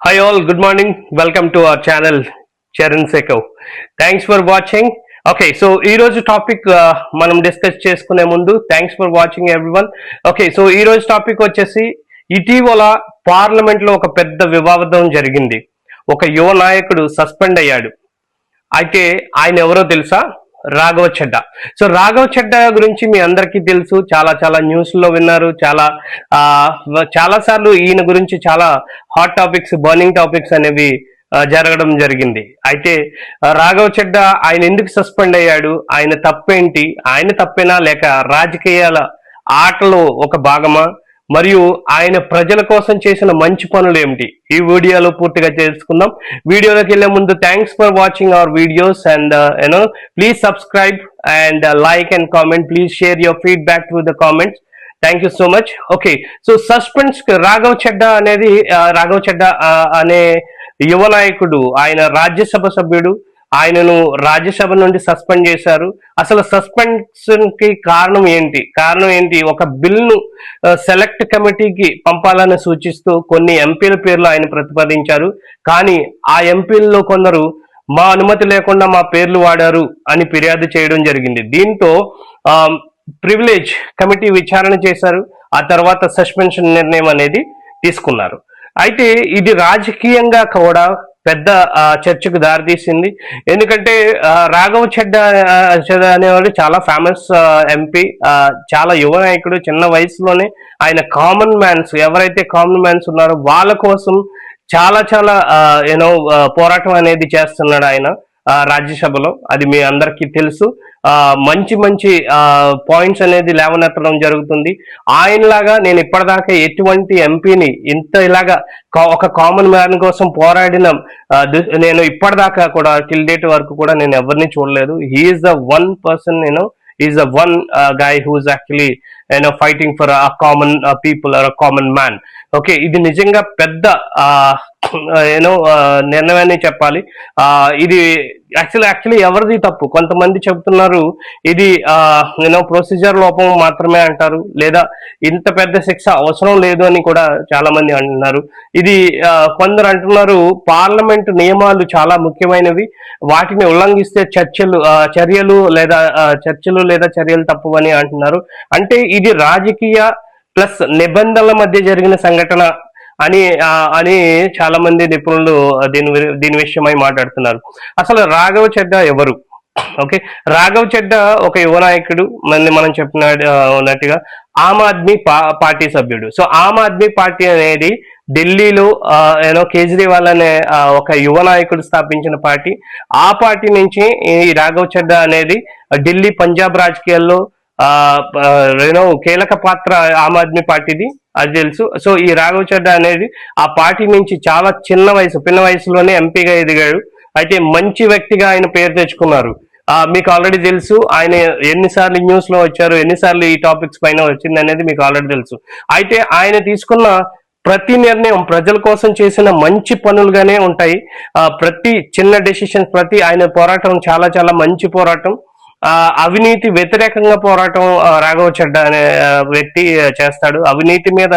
Hi all, good morning. Welcome to our channel Charan Seko. Thanks for watching. Okay so ఈ రోజు topic మనం discuss చేసుకునే ముందు thanks for watching everyone. Okay so ఈ రోజు topic వచ్చేసి ఇటీవల పార్లమెంట్ లో ఒక పెద్ద వివాదం జరిగింది. ఒక యువ నాయకుడు సస్పెండ్ అయ్యాడు. అయితే ఆయన ఎవరో తెలుసా? రాఘవ చెడ్డా. సో రాఘవ చెడ్డా గురించి మీ అందరికీ తెలుసు, చాలా చాలా న్యూస్ లో విన్నారు, చాలా సార్లు ఈయన గురించి చాలా హాట్ టాపిక్స్, బర్నింగ్ టాపిక్స్ అనేవి జరగడం జరిగింది. అయితే రాఘవ చెడ్డా ఆయన ఎందుకు సస్పెండ్ అయ్యాడు, ఆయన తప్పేంటి, ఆయన తప్పేనా లేక రాజకీయాల ఆటలో ఒక భాగమా, మరియు ఆయన ప్రజల కోసం చేసిన మంచి పనులు ఏమిటి, ఈ వీడియోలో పూర్తిగా తెలుసుకుందాం. వీడియోలోకి వెళ్ళే ముందు thanks for watching our videos and please subscribe and like and comment. Please share your feedback to the comments. Thank you so much. Okay so suspense Raghav Chadha అనేది రాఘవ చెడ్డా అనే యువ నాయకుడు, ఆయన రాజ్యసభ సభ్యుడు. ఆయనను రాజ్యసభ నుండి సస్పెండ్ చేశారు. అసలు సస్పెన్షన్ కి కారణం ఏంటి? ఒక బిల్ను సెలెక్ట్ కమిటీకి పంపాలని సూచిస్తూ కొన్ని ఎంపీల పేర్లు ఆయన ప్రతిపాదించారు. కానీ ఆ ఎంపీల్లో కొందరు మా అనుమతి లేకుండా మా పేర్లు వాడారు అని ఫిర్యాదు చేయడం జరిగింది. దీంతో ప్రివిలేజ్ కమిటీ విచారణ చేశారు. ఆ తర్వాత సస్పెన్షన్ నిర్ణయం అనేది తీసుకున్నారు. అయితే ఇది రాజకీయంగా కూడా పెద్ద చర్చకు దారితీసింది. ఎందుకంటే రాఘవ చెడ్డా అనేవాడు చాలా ఫేమస్ ఎంపీ, చాలా యువ నాయకుడు. చిన్న వయసులోనే ఆయన కామన్ మ్యాన్స్, ఎవరైతే కామన్ మ్యాన్స్ ఉన్నారో వాళ్ళ కోసం చాలా చాలా పోరాటం అనేది చేస్తున్నాడు ఆయన రాజ్యసభలో. అది మీ అందరికీ తెలుసు. మంచి మంచి పాయింట్స్ అనేది లేవనెత్తడం జరుగుతుంది. ఆయనలాగా నేను ఇప్పటిదాకా ఎటువంటి ఎంపీని ఇలాగా ఒక కామన్ మ్యాన్ కోసం పోరాడిన నేను ఇప్పటిదాకా కూడా టిల్ డేట్ వరకు కూడా నేను ఎవరిని చూడలేదు. He's the one person, is the one guy who is actually fighting for a common people or a common man. Okay, ఇది నిజంగా పెద్ద నిర్ణయాన్ని చెప్పాలి. ఇది యాక్చువల్లీ ఎవరిది తప్పు? కొంతమంది చెబుతున్నారు ఇది ప్రొసీజర్ లోపం మాత్రమే అంటారు, లేదా ఇంత పెద్ద శిక్ష అవసరం లేదు అని కూడా చాలా మంది అంటున్నారు. ఇది కొందరు అంటున్నారు పార్లమెంటు నియమాలు చాలా ముఖ్యమైనవి, వాటిని ఉల్లంఘిస్తే చర్యలు లేదా చర్యలు తప్పవని అంటున్నారు. అంటే ఇది రాజకీయ ప్లస్ నిబంధనల మధ్య జరిగిన సంఘటన అని చాలా మంది నిపుణులు దీని విషయమై మాట్లాడుతున్నారు. అసలు రాఘవ చెడ్డా ఎవరు? ఓకే, రాఘవ చెడ్డా ఒక యువ నాయకుడు, మనం ఉన్నట్టుగా ఆమ్ ఆద్మీ పార్టీ సభ్యుడు. సో ఆమ్ ఆద్మీ పార్టీ అనేది ఢిల్లీలో కేజ్రీవాల్ అనే ఒక యువ నాయకుడు స్థాపించిన పార్టీ. ఆ పార్టీ నుంచి ఈ రాఘవ చెడ్డా అనేది ఢిల్లీ, పంజాబ్ రాజకీయాల్లో కీలక పాత్ర ఆమ్ ఆద్మీ పార్టీది, అది తెలుసు. సో ఈ రాఘవ చెడ్డా అనేది ఆ పార్టీ నుంచి చాలా పిన్న వయసులోనే ఎంపీగా ఎదిగాడు. అయితే మంచి వ్యక్తిగా ఆయన పేరు తెచ్చుకున్నారు. మీకు ఆల్రెడీ తెలుసు ఆయన ఎన్నిసార్లు న్యూస్ లో వచ్చారు, ఎన్నిసార్లు ఈ టాపిక్స్ పైన వచ్చింది అనేది మీకు ఆల్రెడీ తెలుసు. అయితే ఆయన తీసుకున్న ప్రతి నిర్ణయం ప్రజల కోసం చేసిన మంచి పనులుగానే ఉంటాయి. ప్రతి చిన్న డెసిషన్, ఆయన పోరాటం చాలా చాలా మంచి పోరాటం. అవినీతి వ్యతిరేకంగా పోరాటం రాఘవ చెడ్డా అనే వ్యక్తి చేస్తాడు. అవినీతి మీద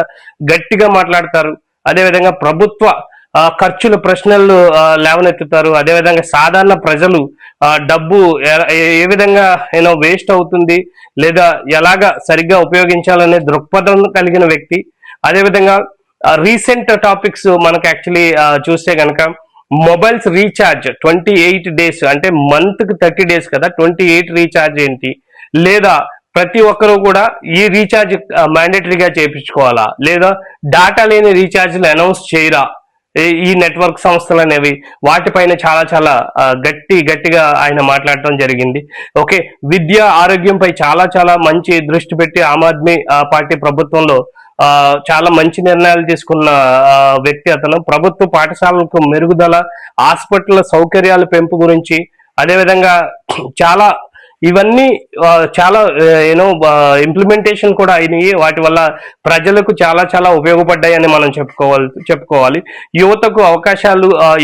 గట్టిగా మాట్లాడతారు. అదేవిధంగా ప్రభుత్వ ఖర్చుల ప్రశ్నలు లేవనెత్తుతారు. అదేవిధంగా సాధారణ ప్రజలు డబ్బు ఏ విధంగా వేస్ట్ అవుతుంది లేదా ఎలాగా సరిగ్గా ఉపయోగించాలనే దృక్పథం కలిగిన వ్యక్తి. అదేవిధంగా రీసెంట్ టాపిక్స్ మనకు యాక్చువల్లీ చూస్తే కనుక మొబైల్స్ రీఛార్జ్ 28 days, అంటే మంత్ కి 30 days కదా, 28 రీఛార్జ్ ఏంటి, లేదా ప్రతి ఒక్కరూ కూడా ఈ రీఛార్జ్ మ్యాండేటరీగా చేయించుకోవాలా, లేదా డాటా లేని రీఛార్జ్లు అనౌన్స్ చేయరా ఈ నెట్వర్క్ సంస్థలు అనేవి, వాటిపైన చాలా చాలా గట్టిగా ఆయన మాట్లాడటం జరిగింది. ఓకే, విద్య ఆరోగ్యంపై చాలా చాలా మంచి దృష్టి పెట్టి ఆమ్ ఆద్మీ పార్టీ ప్రభుత్వంలో చాలా మంచి నిర్ణయాలు తీసుకున్న వ్యక్తి అతను. ప్రభుత్వ పాఠశాలలకు మెరుగుదల, హాస్పిటల్ సౌకర్యాల పెంపు గురించి, అదేవిధంగా ఇవన్నీ చాలా ఇంప్లిమెంటేషన్ కూడా అయినాయి. వాటి వల్ల ప్రజలకు చాలా చాలా ఉపయోగపడ్డాయని మనం చెప్పుకోవాలి.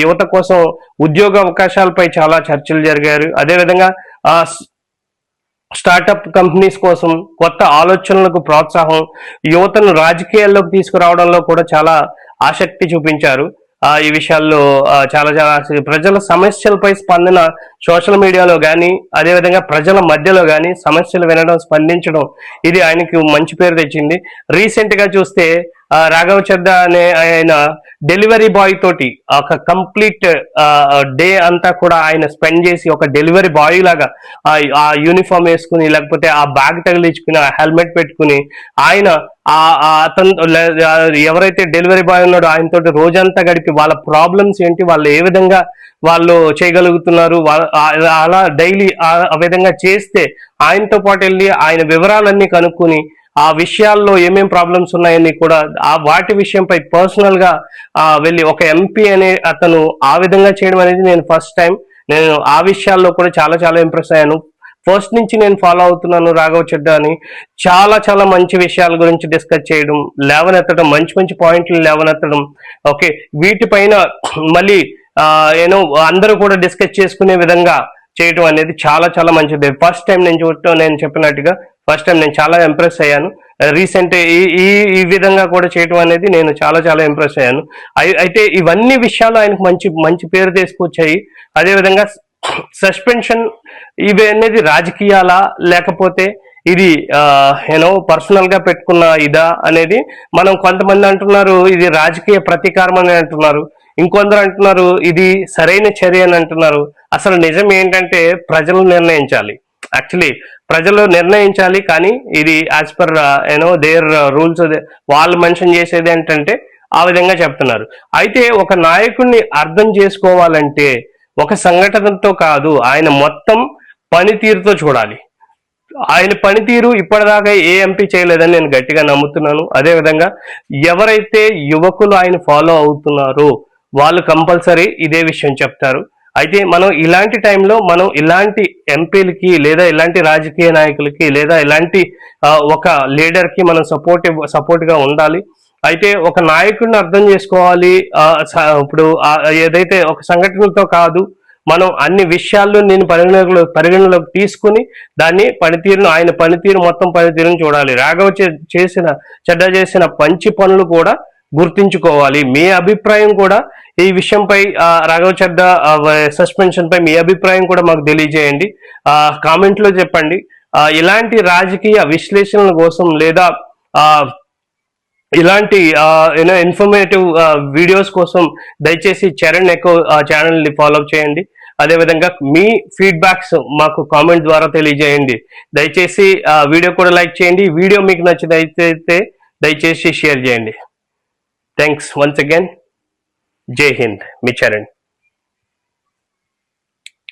యువత కోసం ఉద్యోగ అవకాశాలపై చాలా చర్చలు జరిగారు. అదేవిధంగా స్టార్టప్ కంపెనీస్ కోసం కొత్త ఆలోచనలకు ప్రోత్సాహం, యువతను రాజకీయాల్లోకి తీసుకురావడంలో కూడా చాలా ఆసక్తి చూపించారు. ఈ విషయాల్లో చాలా చాలా ప్రజల సమస్యలపై స్పందన సోషల్ మీడియాలో కానీ అదేవిధంగా ప్రజల మధ్యలో కానీ సమస్యలు వినడం స్పందించడం ఇది ఆయనకి మంచి పేరు తెచ్చింది. రీసెంట్ గా చూస్తే రాఘవ చద్దా అనే ఆయన డెలివరీ బాయ్ తోటి ఒక కంప్లీట్ డే అంతా కూడా ఆయన స్పెండ్ చేసి ఒక డెలివరీ బాయ్ లాగా ఆ యూనిఫామ్ వేసుకుని లేకపోతే ఆ బ్యాగ్ తగిలించుకుని ఆ హెల్మెట్ పెట్టుకుని ఆయన అతను ఎవరైతే డెలివరీ బాయ్ ఉన్నాడో ఆయనతోటి రోజంతా గడిపి వాళ్ళ ప్రాబ్లమ్స్ ఏంటి, వాళ్ళు ఏ విధంగా వాళ్ళు చేయగలుగుతున్నారు, అలా డైలీ ఆ విధంగా చేస్తే ఆయనతో పాటు వెళ్ళి ఆయన వివరాలన్నీ కనుక్కుని ఆ విషయాల్లో ఏమేం ప్రాబ్లమ్స్ ఉన్నాయని కూడా వాటి విషయంపై పర్సనల్ గా వెళ్ళి ఒక ఎంపీ అనే అతను ఆ విధంగా చేయడం అనేది నేను ఫస్ట్ టైం. నేను ఆ విషయాల్లో కూడా చాలా చాలా ఇంప్రెస్ అయ్యాను. ఫస్ట్ నుంచి నేను ఫాలో అవుతున్నాను రాఘవ చద్దా అని. చాలా చాలా మంచి విషయాల గురించి డిస్కస్ చేయడం, లేవనెత్తడం, మంచి మంచి పాయింట్లు లేవనెత్తడం. ఓకే, వీటిపైన మళ్ళీ ఏనో అందరూ కూడా డిస్కస్ చేసుకునే విధంగా చేయడం అనేది చాలా చాలా మంచిది. ఫస్ట్ టైం నేను చూడటం, నేను చెప్పినట్టుగా ఫస్ట్ టైం నేను చాలా ఇంప్రెస్ అయ్యాను. రీసెంట్ ఈ విధంగా కూడా చేయడం అనేది నేను చాలా చాలా ఇంప్రెస్ అయ్యాను. అయితే ఇవన్నీ విషయాలు ఆయనకు మంచి మంచి పేరు తీసుకొచ్చాయి. అదేవిధంగా సస్పెన్షన్ ఇవి అనేది రాజకీయాలా లేకపోతే ఇది పర్సనల్ గా పెట్టుకున్న ఇదా అనేది మనం కొంతమంది అంటున్నారు ఇది రాజకీయ ప్రతీకారం అని అంటున్నారు, ఇంకొందరు అంటున్నారు ఇది సరైన చర్య అని అంటున్నారు. అసలు నిజం ఏంటంటే ప్రజలు నిర్ణయించాలి. యాక్చువల్లీ ప్రజలు నిర్ణయించాలి, కానీ ఇది యాజ్ పర్ దేర్ రూల్స్ వాళ్ళు మెన్షన్ చేసేది ఏంటంటే ఆ విధంగా చెప్తున్నారు. అయితే ఒక నాయకుడిని అర్థం చేసుకోవాలంటే ఒక సంఘటనతో కాదు, ఆయన మొత్తం పనితీరుతో చూడాలి. ఆయన పనితీరు ఇప్పటిదాకా ఏ ఎంపీ చేయలేదని నేను గట్టిగా నమ్ముతున్నాను. అదేవిధంగా ఎవరైతే యువకులు ఆయన ఫాలో అవుతున్నారో వాళ్ళు కంపల్సరీ ఇదే విషయం చెప్తారు. అయితే మనం ఇలాంటి టైంలో మనం ఇలాంటి ఎంపీలకి లేదా ఇలాంటి రాజకీయ నాయకులకి లేదా ఇలాంటి ఒక లీడర్కి మనం సపోర్ట్గా ఉండాలి. అయితే ఒక నాయకుడిని అర్థం చేసుకోవాలి. ఇప్పుడు ఏదైతే ఒక సంఘటనలతో కాదు, మనం అన్ని విషయాల్లో నేను పరిగణలోకి తీసుకుని దాన్ని పనితీరును ఆయన పనితీరు మొత్తం పనితీరును చూడాలి. రాఘవ చద్దా చేసిన మంచి పనులు కూడా గుర్తించుకోవాలి. మీ అభిప్రాయం కూడా ఈ విషయంపై రాఘవ చద్దా సస్పెన్షన్ పై మీ అభిప్రాయం కూడా మాకు తెలియజేయండి, కామెంట్ లో చెప్పండి. ఇలాంటి రాజకీయ విశ్లేషణల కోసం లేదా ఇలాంటి ఇన్ఫర్మేటివ్ వీడియోస్ కోసం దయచేసి చరణ్ ఎకో ఛానల్ ని ఫాలో చేయండి. అదేవిధంగా మీ ఫీడ్బ్యాక్స్ మాకు కామెంట్ ద్వారా తెలియజేయండి. దయచేసి వీడియో కూడా లైక్ చేయండి. వీడియో మీకు నచ్చితే దయచేసి షేర్ చేయండి. Thanks once again. జై హింద్, మీ చరణ్.